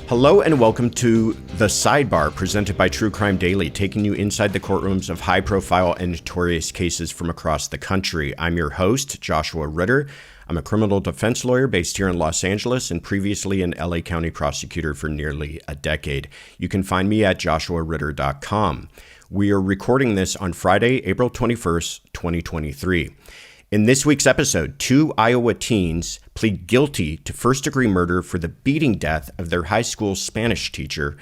Hello and welcome to The Sidebar, presented by True Crime Daily, taking you inside the courtrooms of high-profile and notorious cases from across the country. I'm your host, Joshua Ritter. I'm a criminal defense lawyer based here in Los Angeles and previously an LA County prosecutor for nearly a decade. You can find me at joshuaritter.com. We are recording this on Friday, April 21st, 2023. In this week's episode, two Iowa teens plead guilty to first-degree murder for the beating death of their high school Spanish teacher,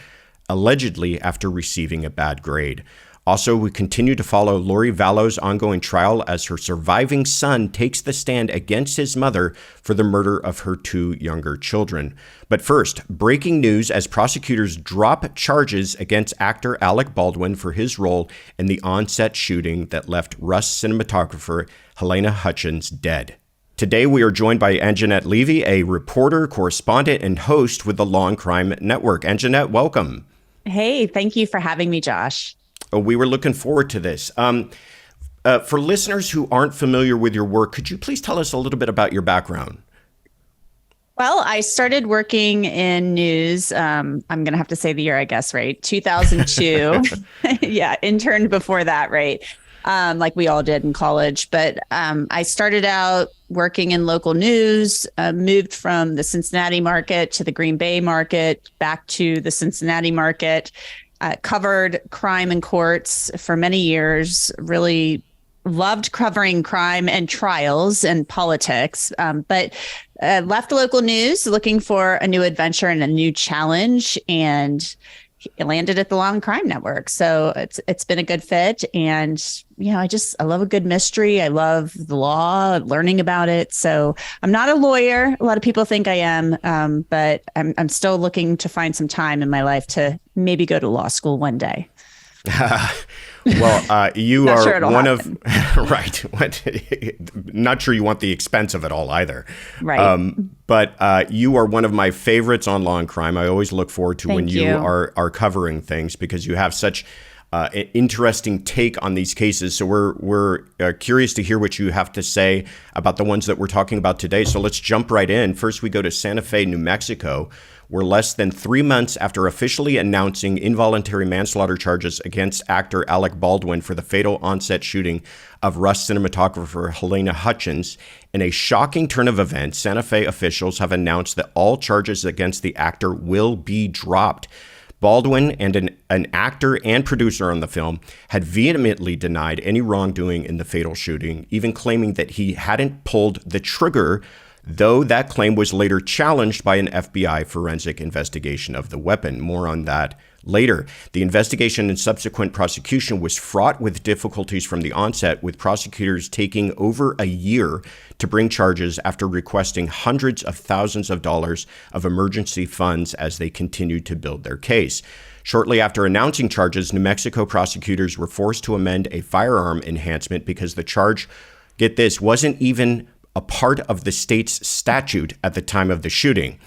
allegedly after receiving a bad grade. Also, we continue to follow Lori Vallow's ongoing trial as her surviving son takes the stand against his mother for the murder of her two younger children. But first, breaking news as prosecutors drop charges against actor Alec Baldwin for his role in the on-set shooting that left Rust cinematographer Halyna Hutchins dead. Today, we are joined by Angenette Levy, a reporter, correspondent, and host with the Law and Crime Network. Angenette, welcome. Hey, thank you for having me, Josh. We were looking forward to this. For listeners who aren't familiar with your work, could you please tell us a little bit about your background? Well, I started working in news. I'm going to have to say the year, I guess, right? 2002. Yeah, interned before that, right? Like we all did in college. But I started out working in local news, moved from the Cincinnati market to the Green Bay market, back to the Cincinnati market. Covered crime in courts for many years, really loved covering crime and trials and politics, but left local news looking for a new adventure and a new challenge, and landed at the Law and Crime Network. So it's been a good fit. And, I love a good mystery. I love the law, learning about it. So I'm not a lawyer. A lot of people think I am, but I'm still looking to find some time in my life to maybe go to law school one day. Well, you are sure one happen. of, right. Not sure you want the expense of it all either. Right. But you are one of my favorites on Law and Crime. I always look forward to when you are covering things because you have such an interesting take on these cases. So we're curious to hear what you have to say about the ones that we're talking about today. So let's jump right in. First, we go to Santa Fe, New Mexico, where less than 3 months after officially announcing involuntary manslaughter charges against actor Alec Baldwin for the fatal on-set shooting of Rust cinematographer Halyna Hutchins, in a shocking turn of events, Santa Fe officials have announced that all charges against the actor will be dropped. Baldwin and an actor and producer on the film had vehemently denied any wrongdoing in the fatal shooting, even claiming that he hadn't pulled the trigger, though that claim was later challenged by an FBI forensic investigation of the weapon. More on that later. The investigation and subsequent prosecution was fraught with difficulties from the onset, with prosecutors taking over a year to bring charges after requesting hundreds of thousands of dollars of emergency funds as they continued to build their case. Shortly after announcing charges, New Mexico prosecutors were forced to amend a firearm enhancement because the charge, get this, wasn't even a part of the state's statute at the time of the shooting.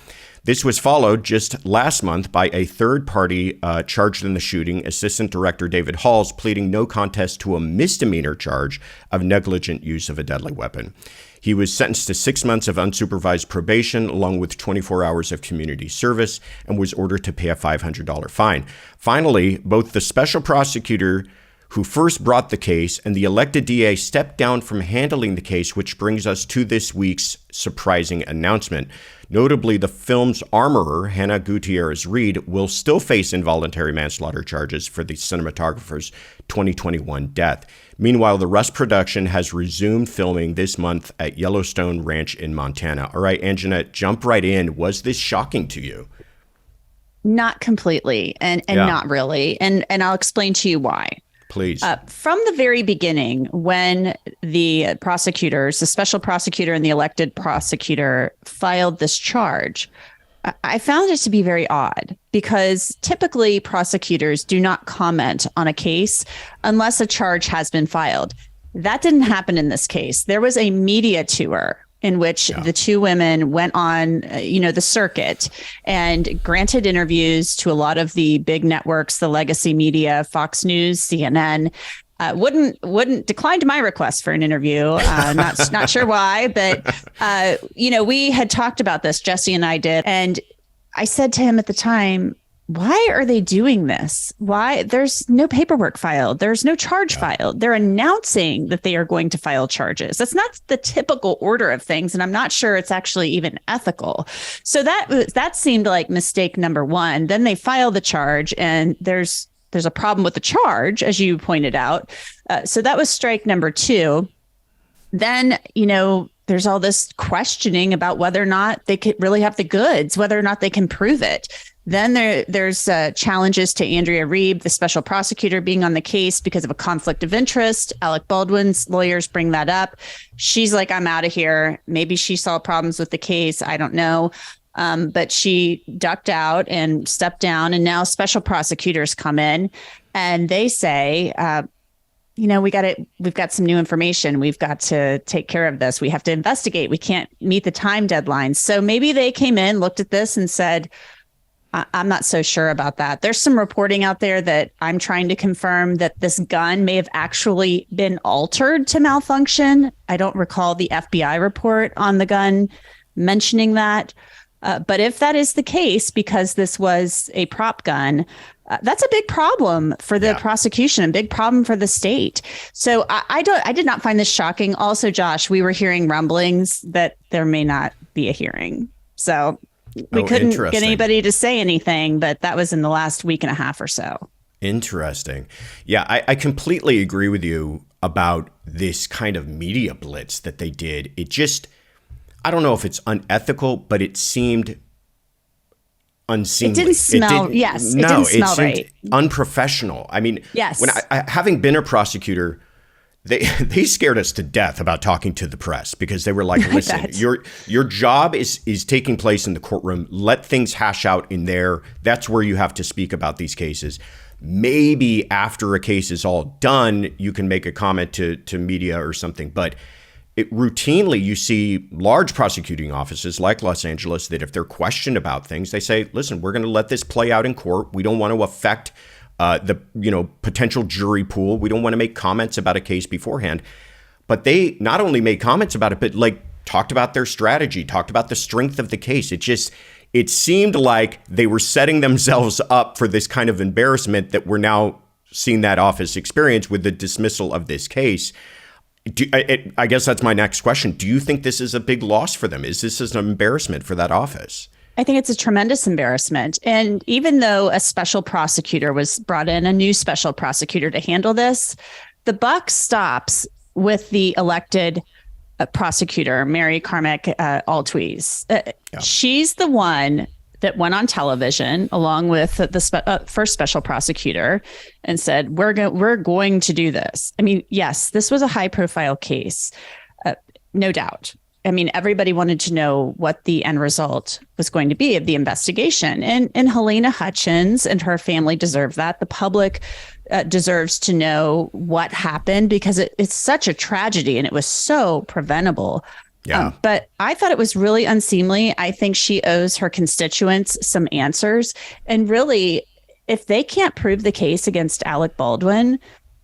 This was followed just last month by a third party charged in the shooting, Assistant Director David Halls, pleading no contest to a misdemeanor charge of negligent use of a deadly weapon. He was sentenced to 6 months of unsupervised probation, along with 24 hours of community service, and was ordered to pay a $500 fine. Finally, both the special prosecutor who first brought the case and the elected DA stepped down from handling the case, which brings us to this week's surprising announcement. Notably, the film's armorer, Hannah Gutierrez will still face involuntary manslaughter charges for the cinematographer's 2021 death. Meanwhile, the Rust production has resumed filming this month at Yellowstone Ranch in Montana. All right, Angenette, jump right in. Was this shocking to you? Not completely, and not really. And I'll explain to you why. Please. From the very beginning, when the prosecutors, the special prosecutor and the elected prosecutor filed this charge, I found it to be very odd because typically prosecutors do not comment on a case unless a charge has been filed. That didn't happen in this case. There was a media tour in which the two women went on, the circuit and granted interviews to a lot of the big networks, the legacy media, Fox News, CNN. Wouldn't declined my request for an interview. Not sure why, but we had talked about this. Jesse and I did, and I said to him at the time, why are they doing this? Why? There's no paperwork filed. There's no charge filed. They're announcing that they are going to file charges. That's not the typical order of things. And I'm not sure it's actually even ethical. So that seemed like mistake number one. Then they file the charge and there's a problem with the charge, as you pointed out. So that was strike number two. Then, there's all this questioning about whether or not they could really have the goods, whether or not they can prove it. Then there's challenges to Andrea Reeb, the special prosecutor, being on the case because of a conflict of interest. Alec Baldwin's lawyers bring that up. She's like, I'm out of here. Maybe she saw problems with the case. I don't know. But she ducked out and stepped down. And now special prosecutors come in and they say, we've got some new information. We've got to take care of this. We have to investigate. We can't meet the time deadlines. So maybe they came in, looked at this and said, I'm not so sure about that. There's some reporting out there that I'm trying to confirm that this gun may have actually been altered to malfunction. I don't recall the FBI report on the gun mentioning that. But if that is the case, because this was a prop gun, that's a big problem for the prosecution, a big problem for the state. So I did not find this shocking. Also, Josh, we were hearing rumblings that there may not be a hearing. So we couldn't get anybody to say anything, but that was in the last week and a half or so. Interesting. Yeah, I completely agree with you about this kind of media blitz that they did. It just, I don't know if it's unethical, but it seemed unseemly. It didn't smell. It didn't smell right. Unprofessional. I mean, yes. When I having been a prosecutor, they scared us to death about talking to the press because they were like, listen, your job is taking place in the courtroom. Let things hash out in there. That's where you have to speak about these cases. Maybe after a case is all done, you can make a comment to media or something. But routinely, you see large prosecuting offices like Los Angeles that if they're questioned about things, they say, listen, we're going to let this play out in court. We don't want to affect the potential jury pool. We don't want to make comments about a case beforehand. But they not only made comments about it, but talked about their strategy, talked about the strength of the case. It seemed like they were setting themselves up for this kind of embarrassment that we're now seeing that office experience with the dismissal of this case. I guess that's my next question. Do you think this is a big loss for them? Is this an embarrassment for that office? I think it's a tremendous embarrassment. And even though a special prosecutor was brought in, a new special prosecutor to handle this, the buck stops with the elected prosecutor, Mary Carmack Altwies. She's the one that went on television along with the first special prosecutor and said, we're going to do this. I mean, yes, this was a high profile case, no doubt. I mean, everybody wanted to know what the end result was going to be of the investigation. And Helena Hutchins and her family deserve that. The public deserves to know what happened because it's such a tragedy and it was so preventable. Yeah. But I thought it was really unseemly. I think she owes her constituents some answers. And really, if they can't prove the case against Alec Baldwin,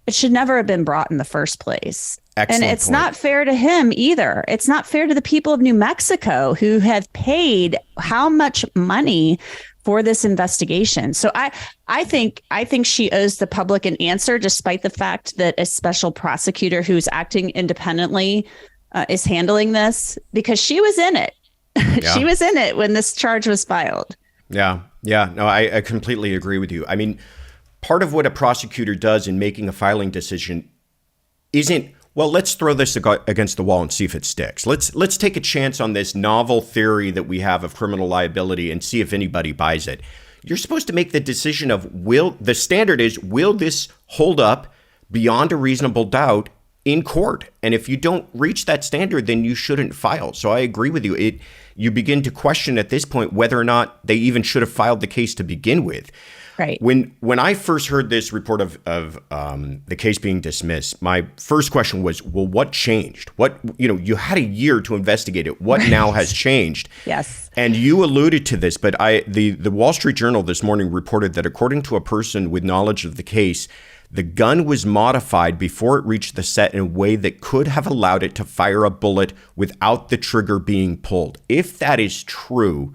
it should never have been brought in the first place. Excellent and it's point. Not fair to him either. It's not fair to the people of New Mexico who have paid how much money for this investigation. So I think she owes the public an answer, despite the fact that a special prosecutor who's acting independently is handling this, because she was in it. Yeah. She was in it when this charge was filed. Yeah. No, I completely agree with you. I mean, part of what a prosecutor does in making a filing decision isn't, well, let's throw this against the wall and see if it sticks. Let's take a chance on this novel theory that we have of criminal liability and see if anybody buys it. You're supposed to make the decision of will this hold up beyond a reasonable doubt in court? And if you don't reach that standard, then you shouldn't file. So I agree with you. You begin to question at this point whether or not they even should have filed the case to begin with. Right. When I first heard this report of the case being dismissed, my first question was, well, what changed? You had a year to investigate it. What now has changed? Yes. And you alluded to this, but the Wall Street Journal this morning reported that according to a person with knowledge of the case, the gun was modified before it reached the set in a way that could have allowed it to fire a bullet without the trigger being pulled. If that is true,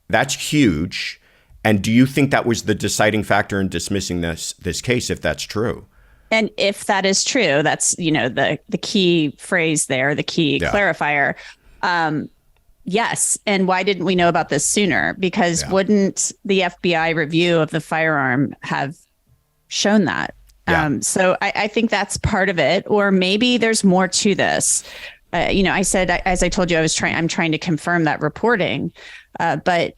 That's huge. And do you think that was the deciding factor in dismissing this case, if that's true? And if that is true, that's, the key phrase there, the key clarifier. Yes. And why didn't we know about this sooner? Because wouldn't the FBI review of the firearm have shown that? So I think that's part of it. Or maybe there's more to this. I said, as I told you, I'm trying to confirm that reporting. But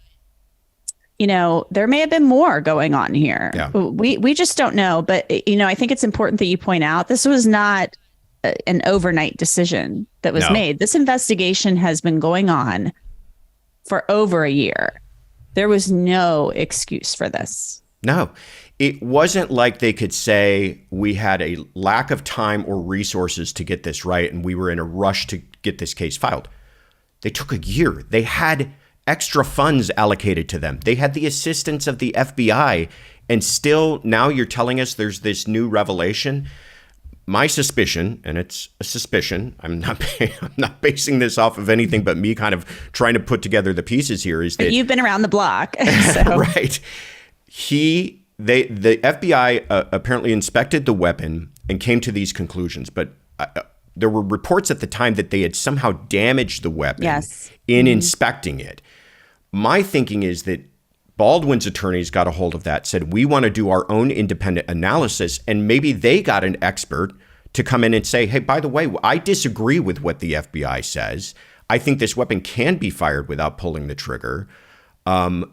there may have been more going on here. Yeah. We just don't know. But, I think it's important that you point out this was not an overnight decision that was made. This investigation has been going on for over a year. There was no excuse for this. No, it wasn't like they could say we had a lack of time or resources to get this right and we were in a rush to get this case filed. They took a year. They had extra funds allocated to them. They had the assistance of the FBI, and still now you're telling us there's this new revelation. My suspicion, and it's a suspicion, I'm not basing this off of anything but me kind of trying to put together the pieces here, is that you've been around the block. So. Right. The FBI apparently inspected the weapon and came to these conclusions, but there were reports at the time that they had somehow damaged the weapon in inspecting it. My thinking is that Baldwin's attorneys got a hold of that, said, we want to do our own independent analysis. And maybe they got an expert to come in and say, hey, by the way, I disagree with what the FBI says. I think this weapon can be fired without pulling the trigger. And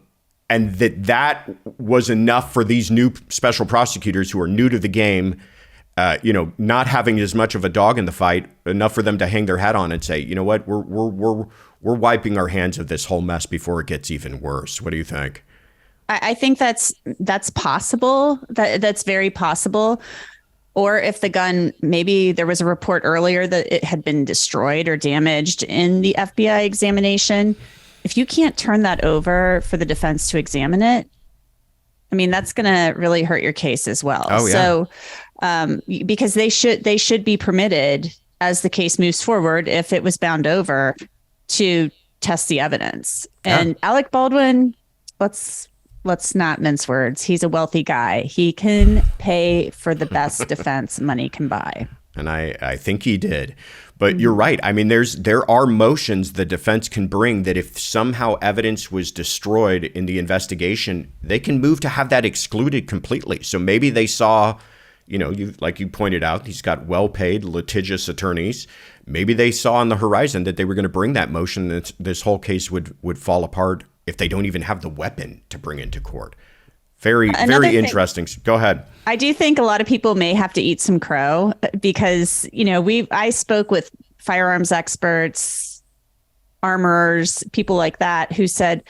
that was enough for these new special prosecutors who are new to the game, not having as much of a dog in the fight, enough for them to hang their hat on and say, you know what, we're wiping our hands of this whole mess before it gets even worse. What do you think? I think that's possible. That's very possible. Or if the gun, maybe there was a report earlier that it had been destroyed or damaged in the FBI examination. If you can't turn that over for the defense to examine it, I mean, that's going to really hurt your case as well. Oh, yeah. So because they should be permitted, as the case moves forward, if it was bound over, to test the evidence. And Alec Baldwin, let's not mince words. He's a wealthy guy. He can pay for the best defense money can buy. And I think he did. But you're right. I mean, there are motions the defense can bring that if somehow evidence was destroyed in the investigation, they can move to have that excluded completely. So maybe they saw, like you pointed out, he's got well-paid, litigious attorneys. Maybe they saw on the horizon that they were going to bring that motion, that this whole case would fall apart if they don't even have the weapon to bring into court. Very interesting. Go ahead. I do think a lot of people may have to eat some crow because, I spoke with firearms experts, armorers, people like that who said,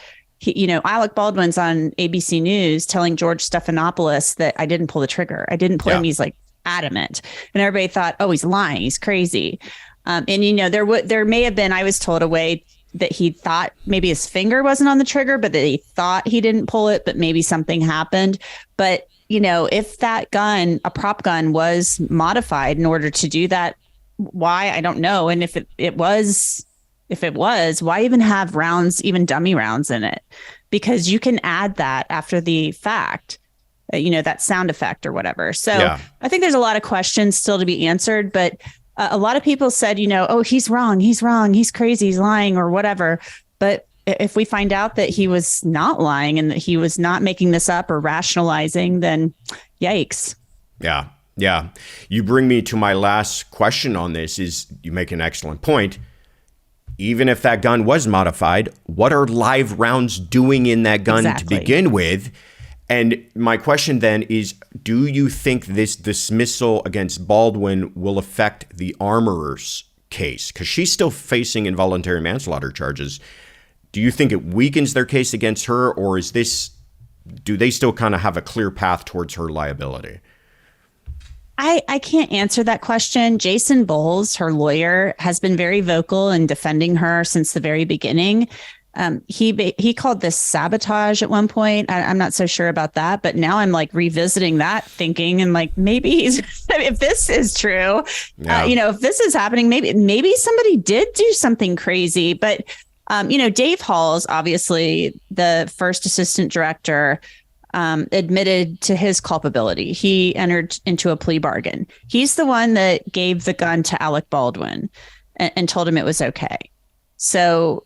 Alec Baldwin's on ABC News telling George Stephanopoulos that I didn't pull the trigger. I didn't pull him. He's like adamant. And everybody thought, oh, he's lying. He's crazy. There may have been, I was told, a way that he thought maybe his finger wasn't on the trigger, but that he thought he didn't pull it, but maybe something happened. But, if that gun, a prop gun, was modified in order to do that, why? I don't know. And if it was, why even have rounds, even dummy rounds in it? Because you can add that after the fact, that sound effect or whatever. So I think there's a lot of questions still to be answered, but a lot of people said, oh, he's wrong, he's crazy, he's lying or whatever. But if we find out that he was not lying and that he was not making this up or rationalizing, then yikes. Yeah. Yeah. You bring me to my last question on this. Is you make an excellent point. Even if that gun was modified, what are live rounds doing in that gun to begin with? And my question then is, do you think this dismissal against Baldwin will affect the armorer's case? Because she's still facing involuntary manslaughter charges. Do you think it weakens their case against her, or do they still kind of have a clear path towards her liability? I can't answer that question. Jason Bowles, her lawyer, has been very vocal in defending her since the very beginning. He called this sabotage at one point. I'm not so sure about that, but now I'm like revisiting that thinking and like, maybe if this is true, if this is happening, maybe somebody did do something crazy, but Dave Halls, obviously the first assistant director, admitted to his culpability. He entered into a plea bargain. He's the one that gave the gun to Alec Baldwin and told him it was okay. So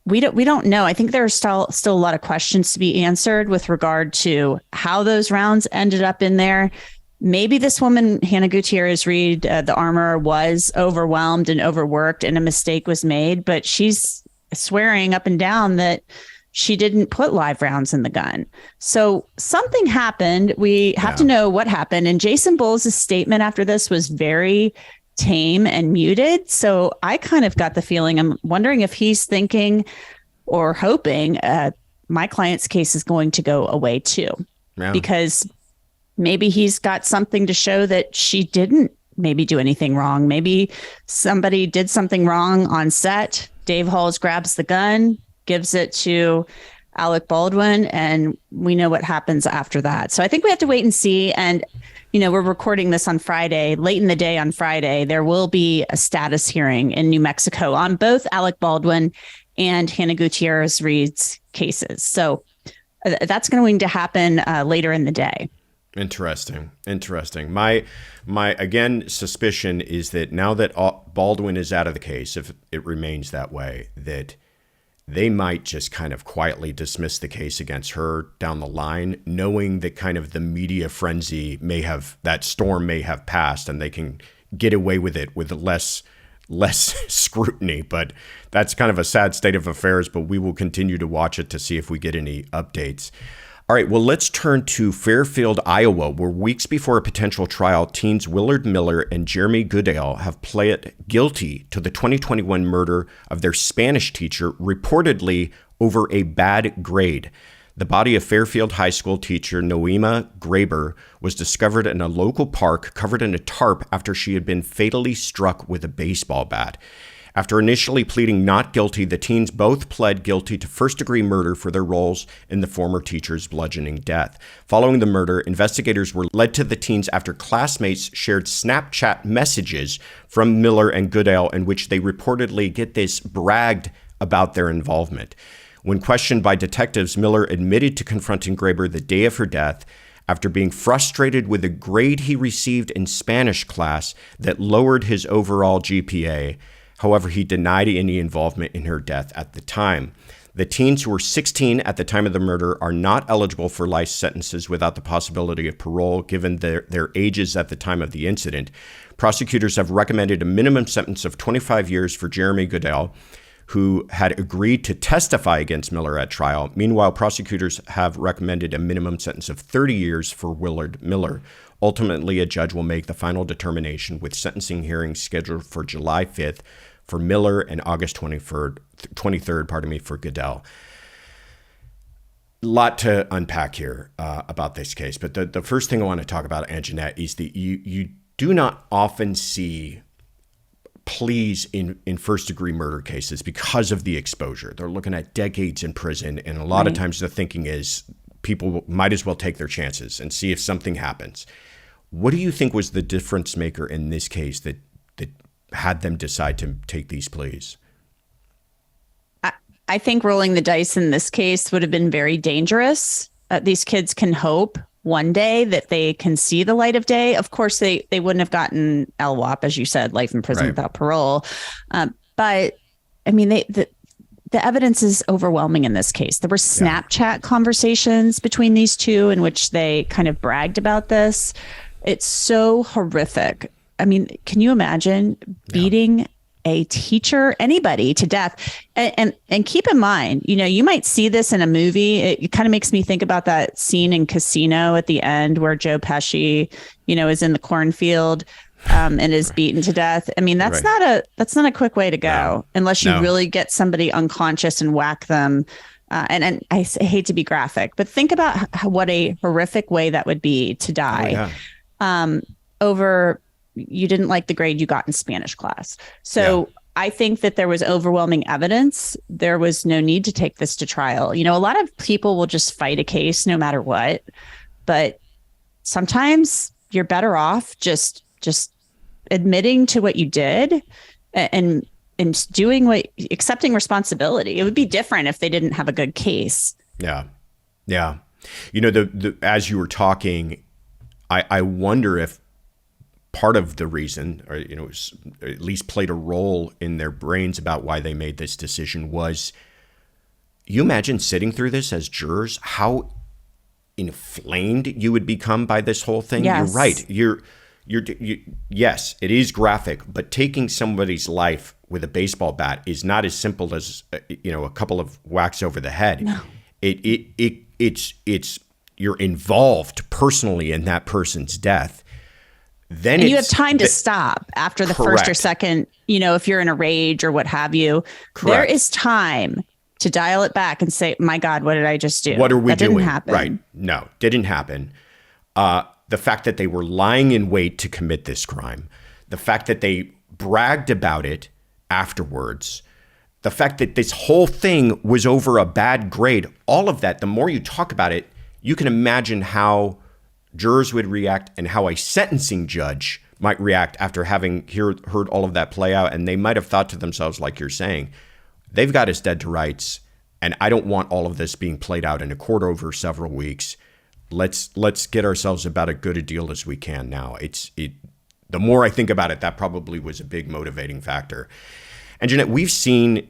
we don't know. I think there are still a lot of questions to be answered with regard to how those rounds ended up in there. Maybe this woman, Hannah Gutierrez Reed, the armorer, was overwhelmed and overworked and a mistake was made, but she's swearing up and down that she didn't put live rounds in the gun. So something happened. We have to know what happened. And Jason Bowles' statement after this was very tame and muted. So I kind of got the feeling, I'm wondering if he's thinking or hoping my client's case is going to go away too, because maybe he's got something to show that she didn't maybe do anything wrong. Maybe somebody did something wrong on set. Dave Halls grabs the gun, gives it to Alec Baldwin, and we know what happens after that. So I think we have to wait and see. And, we're recording this on Friday, late in the day on Friday. There will be a status hearing in New Mexico on both Alec Baldwin and Hannah Gutierrez Reed's cases. So that's going to happen later in the day. Interesting. My again, suspicion is that now that Baldwin is out of the case, if it remains that way, that they might just kind of quietly dismiss the case against her down the line, knowing that kind of the media frenzy that storm may have passed and they can get away with it with less scrutiny. But that's kind of a sad state of affairs, but we will continue to watch it to see if we get any updates. All right, well, let's turn to Fairfield, Iowa, where weeks before a potential trial, teens Willard Miller and Jeremy Goodale have pled guilty to the 2021 murder of their Spanish teacher, reportedly over a bad grade. The body of Fairfield High School teacher Noema Graber was discovered in a local park covered in a tarp after she had been fatally struck with a baseball bat. After initially pleading not guilty, the teens both pled guilty to first-degree murder for their roles in the former teacher's bludgeoning death. Following the murder, investigators were led to the teens after classmates shared Snapchat messages from Miller and Goodale in which they reportedly, get this, bragged about their involvement. When questioned by detectives, Miller admitted to confronting Graber the day of her death after being frustrated with a grade he received in Spanish class that lowered his overall GPA. However, he denied any involvement in her death at the time. The teens, who were 16 at the time of the murder, are not eligible for life sentences without the possibility of parole, given their ages at the time of the incident. Prosecutors have recommended a minimum sentence of 25 years for Jeremy Goodale, who had agreed to testify against Miller at trial. Meanwhile, prosecutors have recommended a minimum sentence of 30 years for Willard Miller. Ultimately, a judge will make the final determination, with sentencing hearings scheduled for July 5th for Miller and August 23rd, for Goodale. A lot to unpack here about this case, but the first thing I want to talk about, Angenette, is that you do not often see pleas in first-degree murder cases because of the exposure. They're looking at decades in prison, and a lot of times the thinking is people might as well take their chances and see if something happens. What do you think was the difference maker in this case that had them decide to take these pleas? I think rolling the dice in this case would have been very dangerous. These kids can hope one day that they can see the light of day. Of course, they wouldn't have gotten LWOP, as you said, life in prison without parole. But I mean, the evidence is overwhelming in this case. There were Snapchat conversations between these two in which they kind of bragged about this. It's so horrific. I mean, can you imagine beating a teacher, anybody, to death? And keep in mind, you might see this in a movie. It kind of makes me think about that scene in Casino at the end where Joe Pesci, is in the cornfield and is beaten to death. I mean, that's not a quick way to go unless you really get somebody unconscious and whack them. And I hate to be graphic, but think about what a horrific way that would be to die over you didn't like the grade you got in Spanish class. So I think that there was overwhelming evidence. There was no need to take this to trial. A lot of people will just fight a case no matter what, but sometimes you're better off just admitting to what you did and and accepting responsibility. It would be different if they didn't have a good case. Yeah. Yeah. You know, as you were talking, I wonder if part of the reason, or, you know, at least played a role in their brains about why they made this decision was, you imagine sitting through this as jurors, how inflamed you would become by this whole thing. Yes. You're right. Yes, it is graphic, but taking somebody's life with a baseball bat is not as simple as, you know, a couple of whacks over the head. No. It's you're involved personally in that person's death. Then you have time to stop after the Correct. first or second, you know, if you're in a rage or what have you. Correct. There is time to dial it back and say, my God, what did I just do? What are we doing? Didn't happen. Right. No, didn't happen. The fact that they were lying in wait to commit this crime, the fact that they bragged about it afterwards, the fact that this whole thing was over a bad grade, all of that, the more you talk about it, you can imagine how jurors would react and how a sentencing judge might react after having heard all of that play out. And they might have thought to themselves, like you're saying, they've got us dead to rights, and I don't want all of this being played out in a court over several weeks. Let's get ourselves about as good a deal as we can now. The more I think about it, that probably was a big motivating factor. And Jeanette, we've seen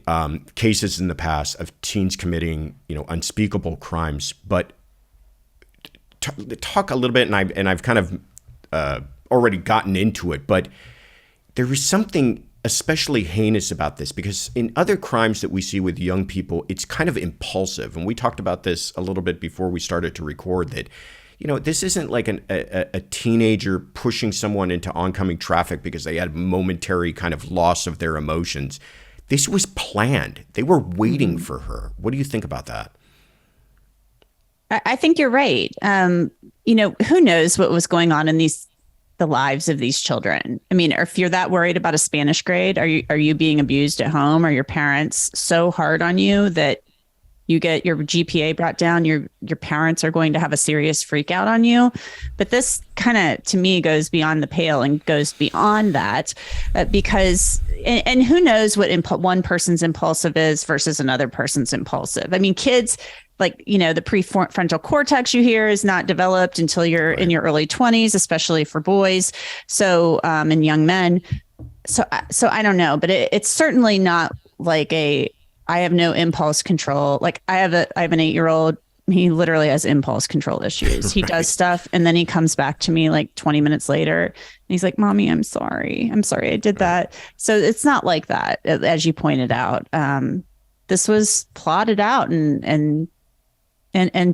cases in the past of teens committing, you know, unspeakable crimes. But talk a little bit, and I've kind of already gotten into it, but there is something especially heinous about this, because in other crimes that we see with young people, it's kind of impulsive. And we talked about this a little bit before we started to record, that, you know, this isn't like a teenager pushing someone into oncoming traffic because they had a momentary kind of loss of their emotions. This was planned. They were waiting for her. What do you think about that? I think you're right. You know, who knows what was going on in the lives of these children. I mean, if you're that worried about a Spanish grade, are you being abused at home? Are your parents so hard on you that you get your GPA brought down? Your parents are going to have a serious freak out on you. But this kind of, to me, goes beyond the pale and goes beyond that, because and who knows what one person's impulsive is versus another person's impulsive. I mean, kids, like, you know, the prefrontal cortex, you hear, is not developed until you're in your early 20s, especially for boys. So, and young men. So I don't know, but it's certainly not like I have no impulse control. Like I have an 8-year-old. He literally has impulse control issues. He does stuff, and then he comes back to me like 20 minutes later and he's like, "Mommy, I'm sorry I did that." So it's not like that, as you pointed out. This was plotted out and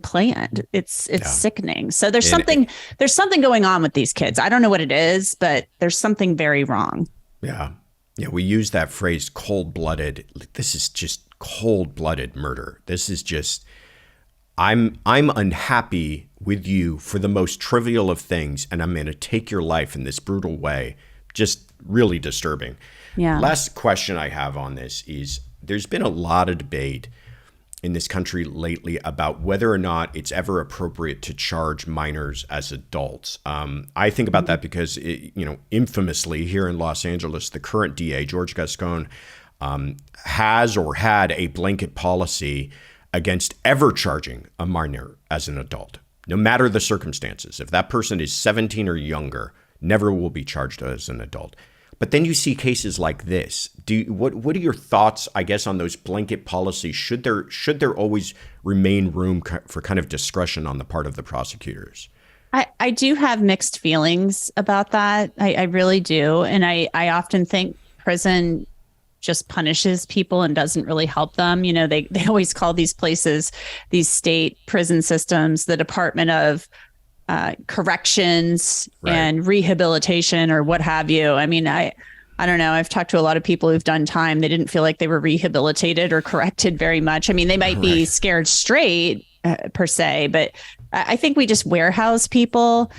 planned. It's sickening. So there's something going on with these kids. I don't know what it is, but there's something very wrong. Yeah. Yeah. We use that phrase, cold-blooded. This is just cold-blooded murder. This is just, I'm unhappy with you for the most trivial of things, and I'm going to take your life in this brutal way. Just really disturbing. Yeah. Last question I have on this is, there's been a lot of debate in this country lately about whether or not it's ever appropriate to charge minors as adults. I think about that because, infamously here in Los Angeles, the current DA, George Gascon, has or had a blanket policy against ever charging a minor as an adult, no matter the circumstances. If that person is 17 or younger, never will be charged as an adult. But then you see cases like this. What are your thoughts, I guess, on those blanket policies? Should there always remain room for kind of discretion on the part of the prosecutors? I do have mixed feelings about that. I really do. And I often think prison just punishes people and doesn't really help them. You know, they always call these places, these state prison systems, the Department of corrections and rehabilitation or what have you. I mean, I don't know. I've talked to a lot of people who've done time. They didn't feel like they were rehabilitated or corrected very much. I mean, they might be scared straight per se, but I think we just warehouse people.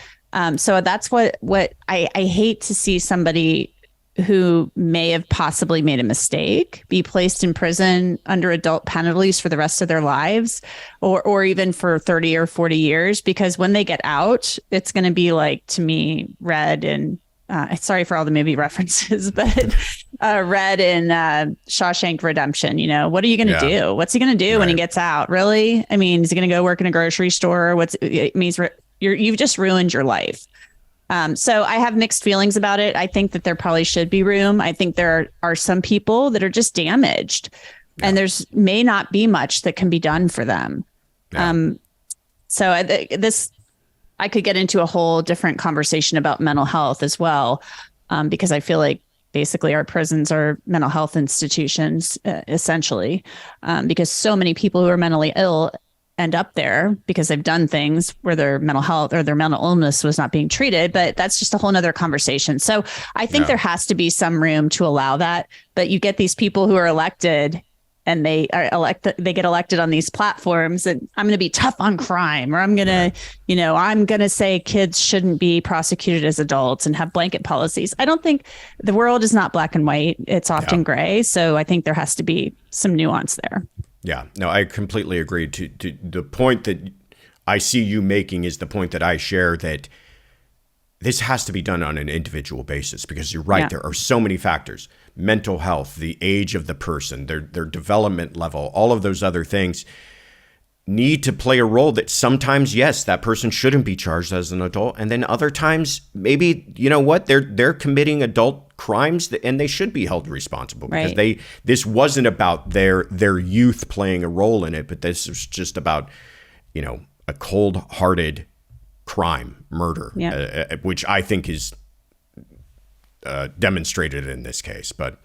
So that's what I hate to see somebody who may have possibly made a mistake be placed in prison under adult penalties for the rest of their lives, or even for 30 or 40 years, because when they get out, it's going to be like, to me, Red and sorry for all the movie references, but read in Shawshank Redemption. You know, what are you going to do? What's he going to do when he gets out? Really? I mean, is he going to go work in a grocery store? It means you've just ruined your life. So I have mixed feelings about it. I think that there probably should be room. I think there are some people that are just damaged, and there's may not be much that can be done for them. So I could get into a whole different conversation about mental health as well, because I feel like basically our prisons are mental health institutions, essentially, because so many people who are mentally ill end up there because they've done things where their mental health or their mental illness was not being treated. But that's just a whole nother conversation. So I think there has to be some room to allow that. But you get these people who are elected, and they get elected on these platforms, and I'm going to be tough on crime, or I'm going to, I'm going to say kids shouldn't be prosecuted as adults and have blanket policies. I don't think the world is not black and white. It's often gray. So I think there has to be some nuance there. Yeah, no, I completely agree. To the point that I see you making is the point that I share, that this has to be done on an individual basis, because you're right. There are so many factors: mental health, the age of the person, their development level, all of those other things need to play a role. That sometimes, yes, that person shouldn't be charged as an adult. And then other times, maybe, you know what, they're committing adult crimes and they should be held responsible, because this wasn't about their youth playing a role in it, but this was just about, a cold-hearted crime, murder, which I think is demonstrated in this case. But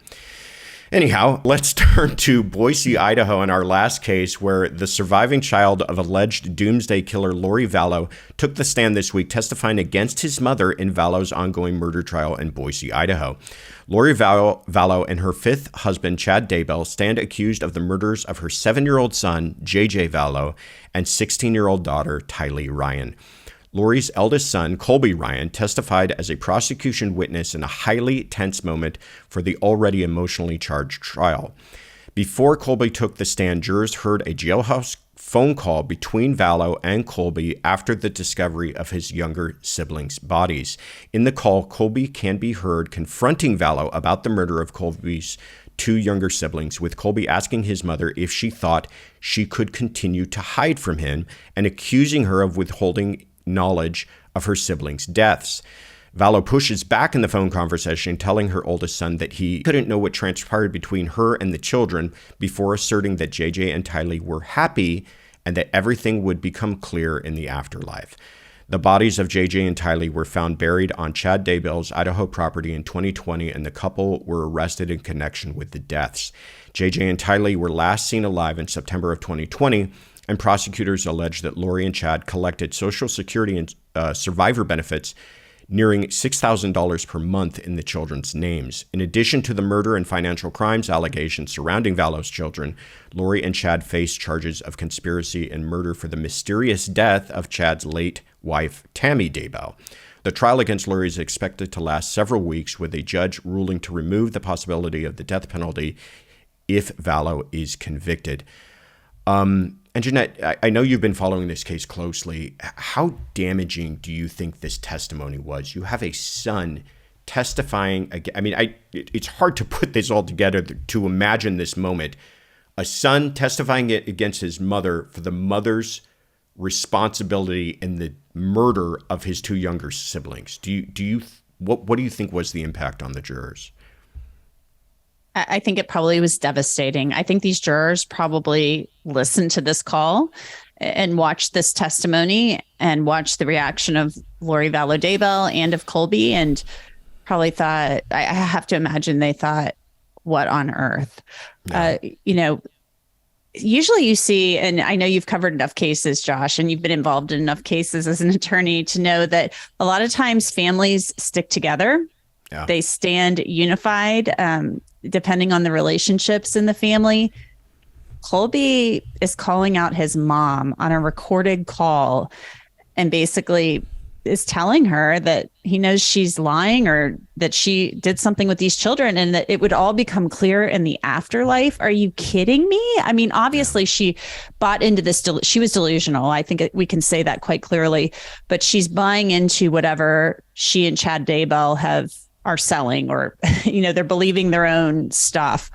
anyhow, let's turn to Boise, Idaho, in our last case, where the surviving child of alleged doomsday killer Lori Vallow took the stand this week, testifying against his mother in Vallow's ongoing murder trial in Boise, Idaho. Lori Vallow and her fifth husband, Chad Daybell, stand accused of the murders of her 7-year-old son, JJ Vallow, and 16-year-old daughter, Tylee Ryan. Lori's eldest son, Colby Ryan, testified as a prosecution witness in a highly tense moment for the already emotionally charged trial. Before Colby took the stand, jurors heard a jailhouse phone call between Vallow and Colby after the discovery of his younger siblings' bodies. In the call, Colby can be heard confronting Vallow about the murder of Colby's 2 younger siblings, with Colby asking his mother if she thought she could continue to hide from him and accusing her of withholding knowledge of her siblings' deaths. Vallow pushes back in the phone conversation, telling her oldest son that he couldn't know what transpired between her and the children, before asserting that JJ and Tylee were happy and that everything would become clear in the afterlife. The bodies of JJ and Tylee were found buried on Chad Daybell's Idaho property in 2020, and the couple were arrested in connection with the deaths. JJ and Tylee were last seen alive in September of 2020, and prosecutors allege that Lori and Chad collected Social Security and survivor benefits nearing $6,000 per month in the children's names. In addition to the murder and financial crimes allegations surrounding Vallow's children, Lori and Chad face charges of conspiracy and murder for the mysterious death of Chad's late wife, Tammy Daybell. The trial against Lori is expected to last several weeks, with a judge ruling to remove the possibility of the death penalty if Vallow is convicted. And Jeanette, I know you've been following this case closely. How damaging do you think this testimony was? You have a son testifying again. I mean, it's hard to put this all together to imagine this moment. A son testifying against his mother for the mother's responsibility in the murder of his 2 younger siblings. What do you think was the impact on the jurors? I think it probably was devastating. I think these jurors probably listened to this call and watched this testimony and watched the reaction of Lori Vallow Daybell and of Colby, and probably thought, I have to imagine they thought, what on earth? Yeah. Usually you see, and I know you've covered enough cases, Josh, and you've been involved in enough cases as an attorney to know that a lot of times families stick together. Yeah. They stand unified, depending on the relationships in the family. Colby is calling out his mom on a recorded call and basically is telling her that he knows she's lying, or that she did something with these children, and that it would all become clear in the afterlife. Are you kidding me? I mean, obviously she bought into this. She was delusional. I think we can say that quite clearly, but she's buying into whatever she and Chad Daybell have are selling or, they're believing their own stuff.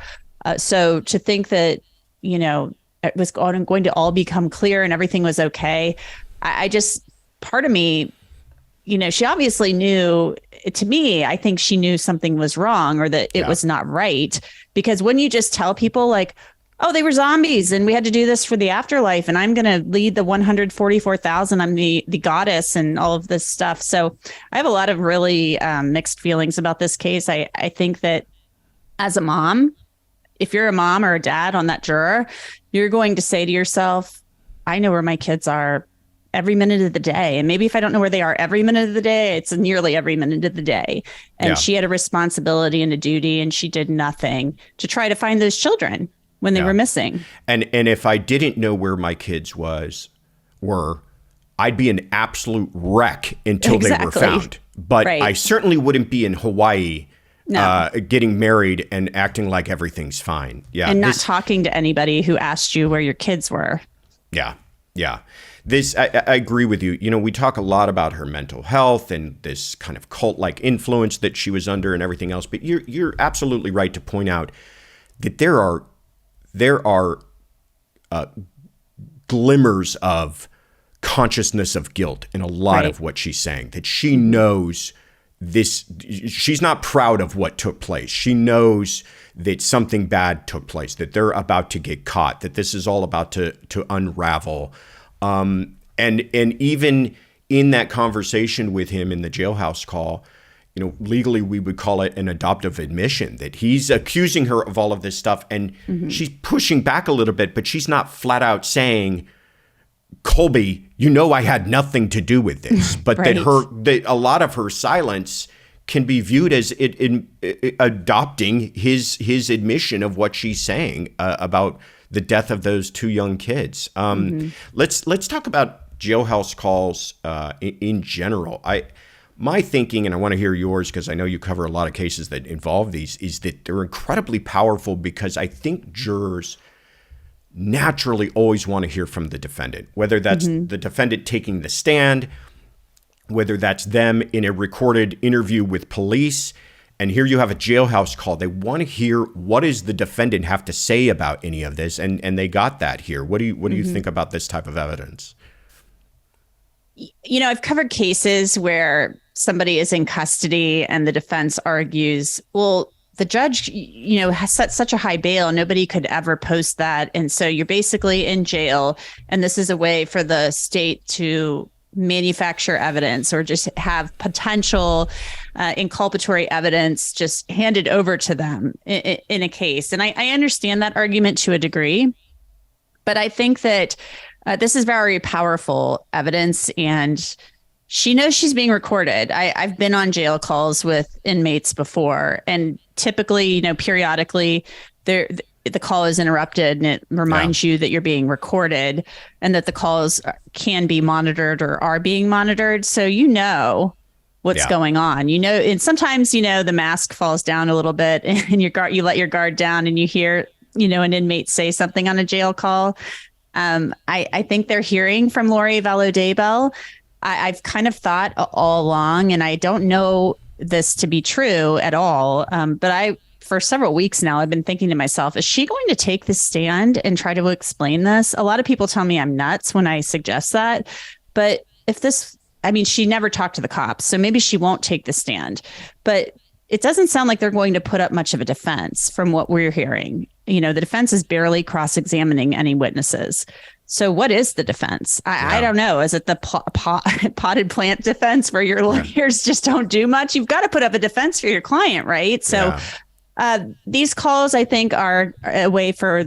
So to think that, it was going to all become clear and everything was okay. I just, part of me, she obviously knew, to me, I think she knew something was wrong or that it was not right. Because when you just tell people like, oh, they were zombies and we had to do this for the afterlife and I'm going to lead the 144,000, I'm the goddess and all of this stuff. So I have a lot of really mixed feelings about this case. I think that as a mom, if you're a mom or a dad on that juror, you're going to say to yourself, I know where my kids are every minute of the day. And maybe if I don't know where they are every minute of the day, it's nearly every minute of the day. And she had a responsibility and a duty, and she did nothing to try to find those children when they were missing. And if I didn't know where my kids were, I'd be an absolute wreck until they were found. But I certainly wouldn't be in Hawaii getting married and acting like everything's fine. Yeah. And not talking to anybody who asked you where your kids were. Yeah. Yeah. I agree with you. We talk a lot about her mental health and this kind of cult-like influence that she was under and everything else. But you're absolutely right to point out that there are glimmers of consciousness of guilt in a lot of what she's saying, that she knows this. She's not proud of what took place. She knows that something bad took place, that they're about to get caught, that this is all about to unravel. And even in that conversation with him in the jailhouse call, legally we would call it an adoptive admission, that he's accusing her of all of this stuff. And she's pushing back a little bit, but she's not flat out saying, Colby, I had nothing to do with this, but that a lot of her silence can be viewed as adopting his admission of what she's saying about the death of those two young kids. Let's talk about jailhouse calls in general. My thinking, and I want to hear yours because I know you cover a lot of cases that involve these, is that they're incredibly powerful because I think jurors naturally always want to hear from the defendant, whether that's the defendant taking the stand, whether that's them in a recorded interview with police. And here you have a jailhouse call. They want to hear, what does the defendant have to say about any of this? And they got that here. What do you think about this type of evidence? I've covered cases where somebody is in custody and the defense argues, well, the judge, has set such a high bail, nobody could ever post that. And so you're basically in jail. And this is a way for the state to manufacture evidence or just have potential inculpatory evidence just handed over to them in a case. And I understand that argument to a degree, but I think that this is very powerful evidence, and she knows she's being recorded. I've been on jail calls with inmates before, and typically, periodically, the call is interrupted and it reminds you that you're being recorded and that the calls can be monitored or are being monitored. So what's going on, and sometimes, the mask falls down a little bit and you let your guard down and you hear, an inmate say something on a jail call. I think they're hearing from Lori Vallow. I've kind of thought all along, and I don't know this to be true at all, but for several weeks now, I've been thinking to myself, is she going to take the stand and try to explain this? A lot of people tell me I'm nuts when I suggest that. But she never talked to the cops, so maybe she won't take the stand. But it doesn't sound like they're going to put up much of a defense from what we're hearing. The defense is barely cross-examining any witnesses. So what is the defense? I don't know. Is it the potted plant defense where your lawyers just don't do much? You've got to put up a defense for your client, right? So these calls, I think, are a way for,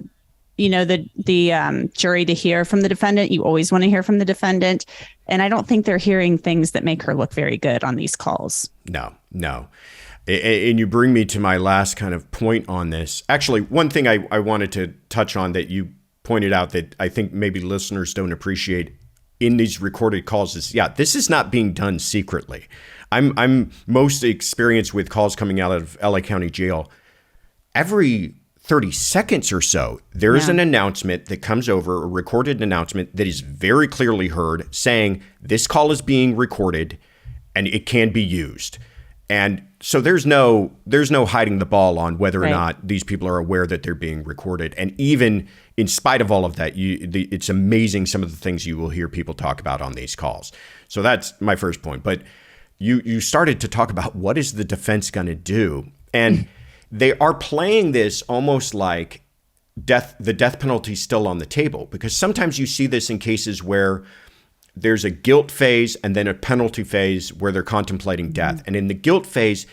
the jury to hear from the defendant. You always want to hear from the defendant. And I don't think they're hearing things that make her look very good on these calls. No. And you bring me to my last kind of point on this. Actually, one thing I wanted to touch on that you pointed out that I think maybe listeners don't appreciate in these recorded calls is, this is not being done secretly. I'm most experienced with calls coming out of LA County Jail. Every 30 seconds or so, there is an announcement that comes over, a recorded announcement that is very clearly heard saying this call is being recorded and it can be used. And so there's no hiding the ball on whether or Right. not these people are aware that they're being recorded. And even in spite of all of that, it's amazing some of the things you will hear people talk about on these calls. So that's my first point. But you started to talk about what is the defense going to do? And they are playing this almost like the death penalty is still on the table, because sometimes you see this in cases where there's a guilt phase and then a penalty phase where they're contemplating death. And in the guilt phase,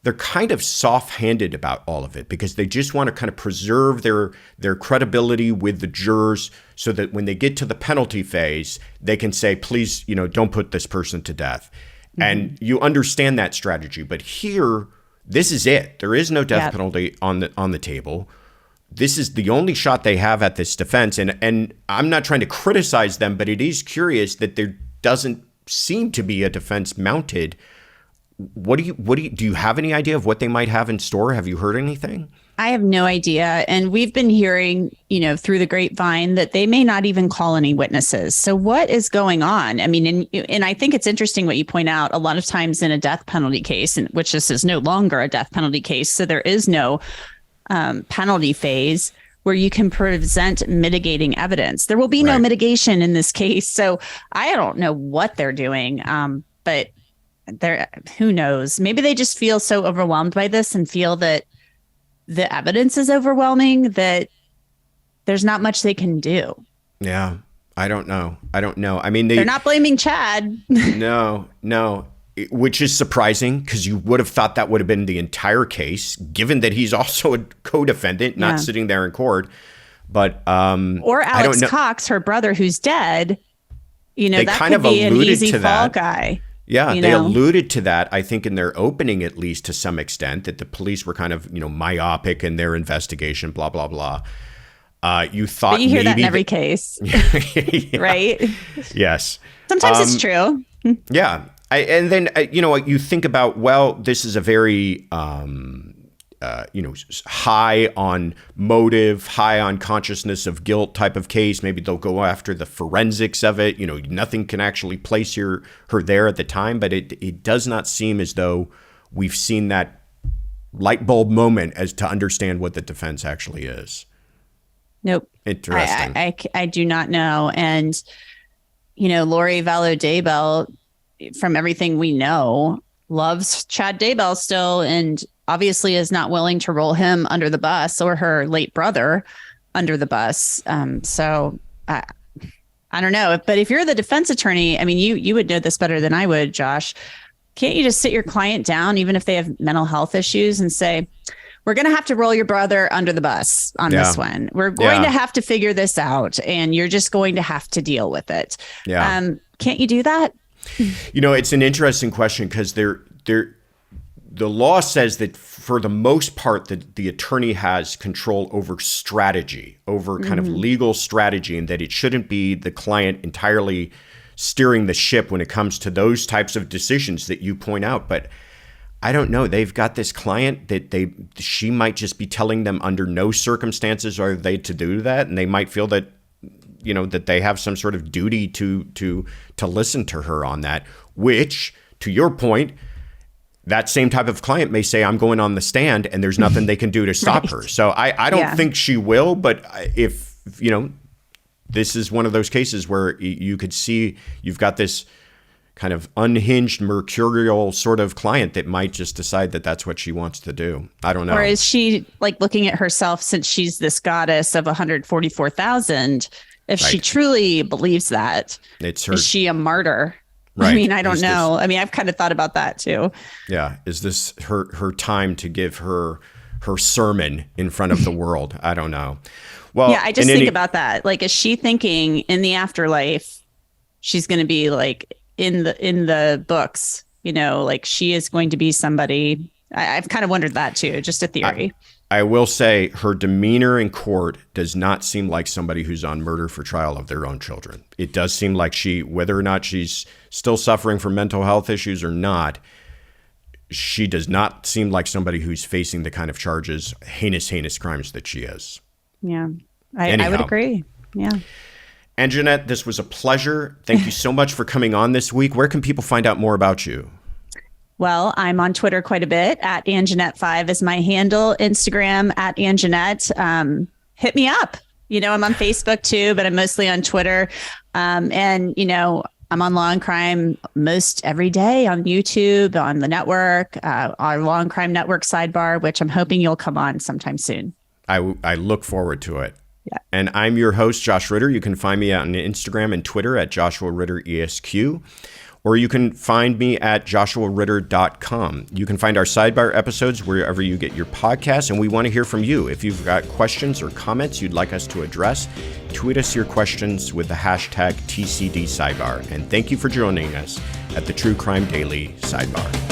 they're kind of soft-handed about all of it because they just want to kind of preserve their credibility with the jurors so that when they get to the penalty phase, they can say, please, don't put this person to death. And you understand that strategy. But here, this is it. There is no death penalty on the table. This is the only shot they have at this defense. And I'm not trying to criticize them, but it is curious that there doesn't seem to be a defense mounted. Do you have any idea of what they might have in store? Have you heard anything? I have no idea. And we've been hearing, through the grapevine that they may not even call any witnesses. So what is going on? I mean, and I think it's interesting what you point out. A lot of times in a death penalty case, which this is no longer a death penalty case, so there is no penalty phase where you can present mitigating evidence. There will be no mitigation in this case. So I don't know what they're doing, but who knows? Maybe they just feel so overwhelmed by this and feel that the evidence is overwhelming that there's not much they can do. Yeah, I don't know. I mean, they're not blaming Chad. No. Which is surprising because you would have thought that would have been the entire case, given that he's also a co-defendant, not sitting there in court. But or Alex Cox, her brother, who's dead. They that kind could of be an easy fall that. Guy. Yeah, they alluded to that, I think, in their opening, at least to some extent, that the police were kind of, myopic in their investigation, blah, blah, blah. You thought but you hear that in every case, right? Yes. Sometimes it's true. Yeah. And then, you think about, well, this is a very, high on motive, high on consciousness of guilt type of case. Maybe they'll go after the forensics of it. Nothing can actually place her there at the time, but it does not seem as though we've seen that light bulb moment as to understand what the defense actually is. Nope. Interesting. I do not know. And, Lori Vallow, from everything we know, loves Chad Daybell still, and obviously is not willing to roll him under the bus or her late brother under the bus. So I don't know. But if you're the defense attorney, I mean, you would know this better than I would, Josh. Can't you just sit your client down, even if they have mental health issues, and say, we're going to have to roll your brother under the bus on this one. We're going to have to figure this out, and you're just going to have to deal with it. Yeah. Can't you do that? It's an interesting question because the law says that for the most part, the attorney has control over strategy, over kind of legal strategy, and that it shouldn't be the client entirely steering the ship when it comes to those types of decisions that you point out. But I don't know. They've got this client that she might just be telling them under no circumstances are they to do that, and they might feel that that they have some sort of duty to listen to her on that, which, to your point, that same type of client may say, I'm going on the stand and there's nothing they can do to stop her. So I don't think she will, but if, this is one of those cases where you could see you've got this kind of unhinged, mercurial sort of client that might just decide that that's what she wants to do. I don't know. Or is she looking at herself, since she's this goddess of 144,000, if she truly believes that, is she a martyr? Right. I mean, I don't know. I've kind of thought about that too. Yeah. Is this her time to give her sermon in front of the world? I don't know. Well, yeah, I just think about that. Is she thinking in the afterlife, she's going to be in the books, she is going to be somebody. I've kind of wondered that too, just a theory. I will say her demeanor in court does not seem like somebody who's on murder for trial of their own children. It does seem like whether or not she's still suffering from mental health issues or not, she does not seem like somebody who's facing the kind of charges, heinous crimes that she is. Yeah, I would agree. Yeah. Angenette, this was a pleasure. Thank you so much for coming on this week. Where can people find out more about you? Well, I'm on Twitter quite a bit. At Angenette5 is my handle. Instagram at Angenette. Hit me up. I'm on Facebook too, but I'm mostly on Twitter. And I'm on Law and Crime most every day on YouTube, on the network, our Law and Crime Network Sidebar, which I'm hoping you'll come on sometime soon. I look forward to it. Yeah. And I'm your host, Josh Ritter. You can find me on Instagram and Twitter at Joshua Ritter ESQ, or you can find me at joshuaritter.com. You can find our Sidebar episodes wherever you get your podcasts, and we want to hear from you. If you've got questions or comments you'd like us to address, tweet us your questions with the hashtag TCD Sidebar. And thank you for joining us at the True Crime Daily Sidebar.